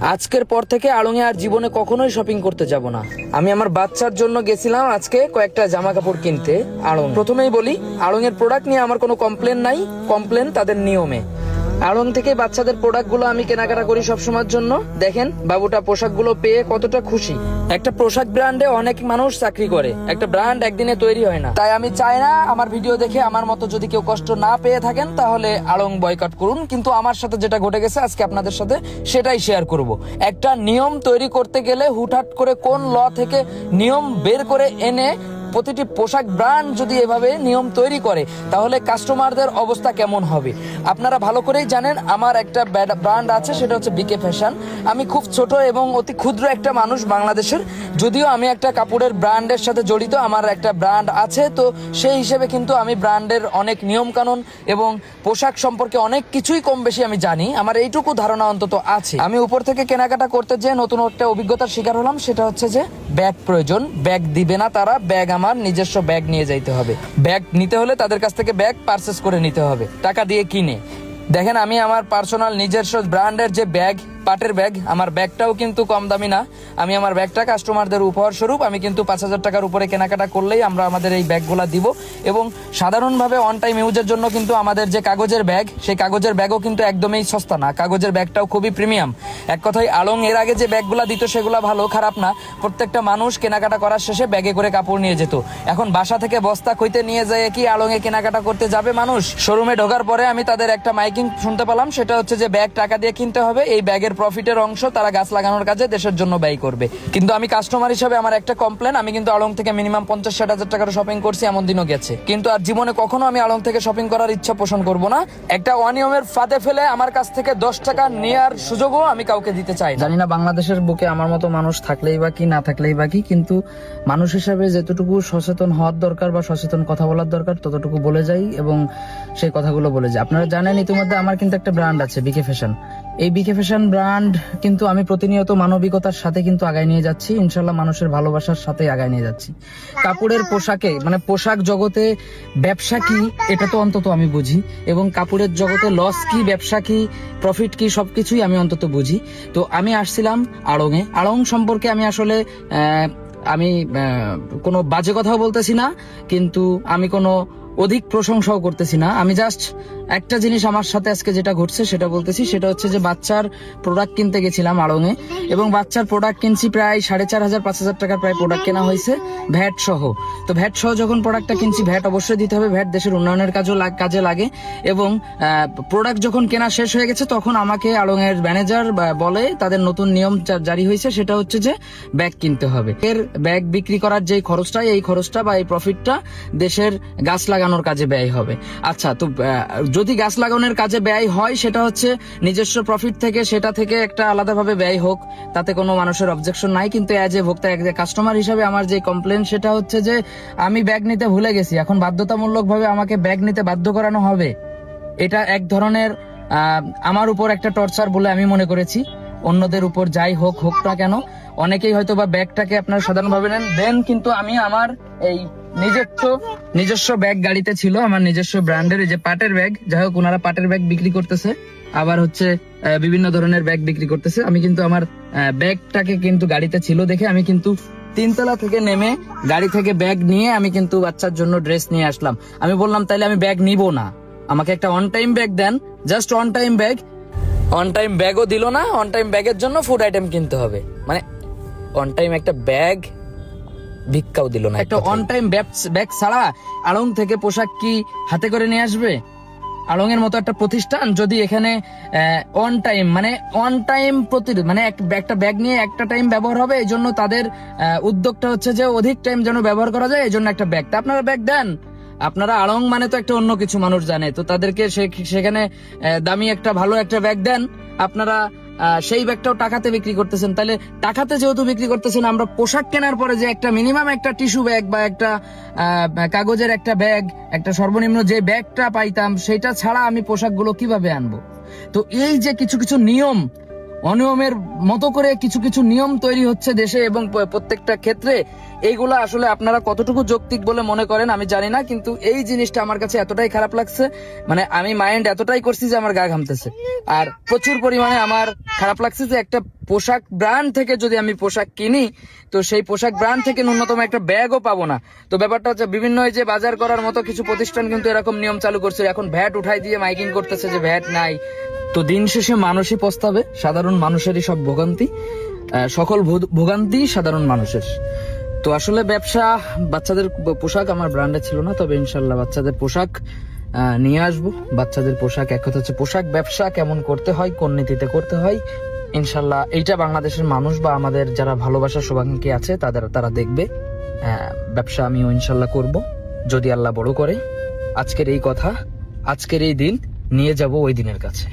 আজকের পর থেকে আড়ংয়ে আর জীবনে কখনোই শপিং করতে যাব না। আমি আমার বাচ্চার জন্য গেছিলাম আজকে কয়েকটা জামা কাপড় কিনতে আড়ং। প্রথমেই বলি, আড়ংয়ের প্রোডাক্ট নিয়ে আমার কোনো কমপ্লেন নাই, কমপ্লেন তাদের নিয়মে। আড়ং থেকে বাচ্চাদের প্রোডাক্টগুলো আমি কেনাকাটা করি সবসময়ের জন্য। দেখেন বাবুটা পোশাকগুলো পেয়ে কতটা খুশি। একটা পোশাক ব্র্যান্ডে অনেক মানুষ চাকরি করে, একটা ব্র্যান্ড একদিনে তৈরি হয় না। তাই আমি চাই না আমার ভিডিও দেখে আমার মতো যদি কেউ কষ্ট না পেয়ে থাকেন তাহলে আড়ং বয়কট করুন। কিন্তু আমার সাথে যেটা ঘটে গেছে আজকে আপনাদের সাথে সেটাই শেয়ার করব। একটা নিয়ম তৈরি করতে গেলে হুটহাট করে কোন ল থেকে নিয়ম বের করে এনে প্রতিটি পোশাক ব্র্যান্ড যদি এভাবে নিয়ম তৈরি করে তাহলে কাস্টমারদের অবস্থা কেমন হবে আপনারা ভালো করেই জানেন। আমার একটা ব্র্যান্ড আছে, সেটা হচ্ছে বিকে ফ্যাশন। আমি খুব ছোট এবং অতি ক্ষুদ্র একটা মানুষ বাংলাদেশের, যদিও আমি একটা কাপড়ের ব্র্যান্ডের সাথে জড়িত, আমার একটা ব্র্যান্ড আছে। তো সেই হিসেবে কিন্তু আমি ব্র্যান্ডের অনেক নিয়ম কানুন এবং পোশাক সম্পর্কে অনেক কিছুই কম বেশি আমি জানি। আমার এইটুকু ধারণা অন্তত আছে। আমি উপর থেকে কেনাকাটা করতে যে নতুন একটা অভিজ্ঞতার শিকার হলাম, সেটা হচ্ছে যে ব্যাগ প্রয়োজন। ব্যাগ দিবে না তারা, ব্যাগ আমার নিজস্ব ব্যাগ নিয়ে যাইতে হবে। ব্যাগ নিতে হলে তাদের কাছ থেকে ব্যাগ পারচেস করে নিতে হবে টাকা দিয়ে কিনে। দেখেন আমি আমার পার্সোনাল নিজস্ব ব্র্যান্ডের যে ব্যাগ, পাটের ব্যাগ, আমার ব্যাগটাও কিন্তু কম দামি না। আমি আমার ব্যাগটা কাস্টমারদের উপহার স্বরূপ আমি কিন্তু 5,000 টাকার উপরে কেনাকাটা করলেই আমরা আমাদের এই ব্যাগগুলা দিব। এবং সাধারণভাবে অন টাইম ইউজের জন্য কিন্তু আমাদের যে কাগজের ব্যাগ, সেই কাগজের ব্যাগও কিন্তু একদমই সস্তা না, কাগজের ব্যাগটাও খুবই প্রিমিয়াম। এক কথায় আড়ং এর আগে যে ব্যাগগুলা দিত সেগুলা ভালো খারাপ না, প্রত্যেকটা মানুষ কেনাকাটা করার শেষে ব্যাগে করে কাপড় নিয়ে যেত। এখন বাসা থেকে বস্তা কইতে নিয়ে যায় কি আড়ং এ কেনাকাটা করতে যাবে মানুষ? শোরুমে ঢোকার পরে আমি তাদের একটা মাইকিং শুনতে পেলাম, সেটা হচ্ছে যে ব্যাগ টাকা দিয়ে কিনতে হবে, এই ব্যাগের প্রফিটের অংশ তারা গাছ লাগানোর কাজে দেশের জন্য ব্যয় করবে। কিন্তু আমি কাস্টমার হিসেবে আমার একটা কমপ্লেন, আমি কিন্তু আড়ং থেকে মিনিমাম 50-60 হাজার টাকার শপিং করছি, এমন দিনও গেছে। কিন্তু আর জীবনে কখনো আমি আড়ং থেকে শপিং করার ইচ্ছা পোষণ করব না। একটা অনিয়মের ফাঁদে ফেলে আমার কাছ থেকে 10 টাকা নেওয়ার সুযোগও আমি কাউকে দিতে চাই। জানি না বাংলাদেশের বুকে আমার মতো মানুষ থাকলেই বা কি, না থাকলেই বা কি, কিন্তু মানুষ হিসাবে যেতটুকু সচেতন হওয়ার দরকার বা সচেতন কথা বলার দরকার ততটুকু বলে যাই এবং সেই কথাগুলো বলে যাই। আপনারা জানেন ইতিমধ্যে আমার কিন্তু একটা ব্র্যান্ড আছে বিকে ফ্যাশন। এই বিকে ফ্যাশন ব্র্যান্ড কিন্তু আমি প্রতিনিয়ত মানবিকতার সাথে কিন্তু আগায় নিয়ে যাচ্ছি, ইনশাল্লাহ মানুষের ভালোবাসার সাথে আগায় নিয়ে যাচ্ছি। কাপড়ের পোশাকে মানে পোশাক জগতে ব্যবসা কি এটা তো অন্তত আমি বুঝি, এবং কাপড়ের জগতে লস কি, ব্যবসা কি, প্রফিট কি, সবকিছুই আমি অন্তত বুঝি। তো আমি আসছিলাম আড়ংয়ে। আড়ং সম্পর্কে আমি আসলে আমি কোনো বাজে কথাও বলতেছি না, কিন্তু আমি কোনো অধিক প্রশংসাও করতেছি না। আমি জাস্ট একটা জিনিস আমার সাথে আজকে যেটা ঘটছে সেটা বলতেছি। সেটা হচ্ছে যে বাচ্চার প্রোডাক্ট কিনতে গেছিলাম আড়ংয়ে, এবং বাচ্চার প্রোডাক্ট কিনছি প্রায় 4,500-5,000 টাকার প্রায় প্রোডাক্ট কেনা হয়েছে ভ্যাট সহ। তো ভ্যাট সহ যখন প্রোডাক্টটা কিনছি, ভ্যাট অবশ্যই দিতে হবে, ভ্যাট দেশের উন্নয়নের কাজে লাগে। এবং প্রোডাক্ট যখন কেনা শেষ হয়ে গেছে তখন আমাকে আড়ংয়ের ম্যানেজার বলে তাদের নতুন নিয়ম জারি হয়েছে, সেটা হচ্ছে যে ব্যাগ কিনতে হবে। এর ব্যাগ বিক্রি করার যে খরচটা, এই খরচটা বা এই প্রফিটটা দেশের গাছ লাগানোর কাজে ব্যয় হবে। আচ্ছা, তো যদি গাছ লাগানোর কাজে ব্যয় হয় সেটা হচ্ছে নিজস্ব প্রফিট থেকে, সেটা থেকে একটা আলাদাভাবে ব্যয় হোক, তাতে কোনো মানুষের অবজেকশন নাই। কিন্তু এজ এ ভোক্তা, এক কাস্টমার হিসাবে আমার যে কমপ্লেন সেটা হচ্ছে যে আমি ব্যাগ নিতে ভুলে গেছি, এখন বাধ্যতামূলক ভাবে আমাকে ব্যাগ নিতে বাধ্য করানো হবে। এটা এক ধরনের আমার উপর একটা টর্চার বলে আমি মনে করেছি। অন্যদের উপর যাই হোক না কেন, অনেকেই হয়তো বা ব্যাগটাকে আপনারা সাধারণভাবে দেন, কিন্তু আমি আমার এই নিজস্ব ব্যাগ গাড়িতে ছিল, আমার নিজস্ব ব্র্যান্ডের, এই যে পাটের ব্যাগ। যাই হোক, ওনারা পাটের ব্যাগ বিক্রি করতেছে, আবার হচ্ছে বিভিন্ন ধরনের ব্যাগ বিক্রি করতেছে। আমি কিন্তু আমার ব্যাগটাকে কিন্তু গাড়িতে ছিল দেখে আমি কিন্তু 3 তলা থেকে নেমে গাড়ি থেকে ব্যাগ নিয়ে আমি কিন্তু বাচ্চার জন্য ড্রেস নিয়ে আসলাম। আমি বললাম তাইলে আমি ব্যাগ নিব না, আমাকে একটা অন টাইম ব্যাগ দেন, just on time bag. On time ব্যাগও দিল না, অন টাইম ব্যাগের জন্য ফুড আইটেম কিনতে হবে, মানে অন টাইম একটা ব্যাগ ভিক্ষাও দিল না। একটা অন টাইম ব্যাগ ছাড়া আড়ং থেকে পোশাক কি হাতে করে নিয়ে আসবে? আড়ং এর মতো একটা প্রতিষ্ঠান যদি এখানে অন টাইম মানে একটা ব্যাগ নিয়ে একটা টাইম ব্যবহার হবে, এই জন্য তাদের উদ্যোগটা হচ্ছে যে অধিক টাইম যেন ব্যবহার করা যায়, এই জন্য একটা ব্যাগ। তা আপনারা ব্যাগ দেন। আপনারা আড়ং মানে তো একটা অন্য কিছু মানুষ জানে, তো তাদেরকে সেখানে দামি একটা ভালো একটা ব্যাগ দেন। আপনারা সেই ব্যাগটাও টাকাতে বিক্রি করতেছেন, তাহলে টাকাতে যেহেতু বিক্রি করতেছেন, আমরা পোশাক কেনার পরে যে একটা মিনিমাম একটা টিস্যু ব্যাগ বা একটা কাগজের একটা ব্যাগ, একটা সর্বনিম্ন যে ব্যাগটা পাইতাম, সেটা ছাড়া আমি পোশাকগুলো কিভাবে আনবো? তো এই যে কিছু নিয়ম অনিয়মের মতো করে কিছু কিছু নিয়ম তৈরি হচ্ছে দেশে এবং প্রত্যেকটা ক্ষেত্রে। এইগুলা আসলে আপনারা কতটুকু যৌক্তিক বলে মনে করেন আমি জানি না, কিন্তু এই জিনিসটা আমার কাছে এতটাই খারাপ লাগছে, মানে আমি মাইন্ড এতটাই করছি যে আমার গা ঘামতেছে। আর প্রচুর পরিমাণে আমার খারাপ লাগছে যে একটা পোশাক ব্র্যান্ড থেকে যদি আমি পোশাক কিনি, তো সেই পোশাক ব্র্যান্ড থেকে ন্যূনতম একটা ব্যাগও পাবো না। তো ব্যাপারটা হচ্ছে বিভিন্ন এই যে বাজার করার মতো কিছু প্রতিষ্ঠান কিন্তু এরকম নিয়ম চালু করছে, এখন ভ্যাট উঠাই দিয়ে মাইকিং করতেছে যে ভ্যাট নাই। তো দিন শেষে মানুষই পস্তাবে, সাধারণ মানুষেরই সব ভোগান্তি, সকল ভোগান্তি সাধারণ মানুষের। তো আসলে ব্যবসা, বাচ্চাদের পোশাক আমার ব্র্যান্ডে ছিল না, তবে ইনশাল্লাহ বাচ্চাদের পোশাক নিয়ে আসবো। বাচ্চাদের পোশাক, এক কথা হচ্ছে পোশাক ব্যবসা কেমন করতে হয়, কোন নীতিতে করতে হয়, ইনশাল্লাহ এইটা বাংলাদেশের মানুষ বা আমাদের যারা ভালোবাসা শুভাকাঙ্ক্ষী আছে তারা দেখবে। ব্যবসা আমিও ইনশাল্লাহ করব যদি আল্লাহ বড় করে। আজকের এই কথা, আজকের এই দিন নিয়ে যাব ওই দিনের কাছে।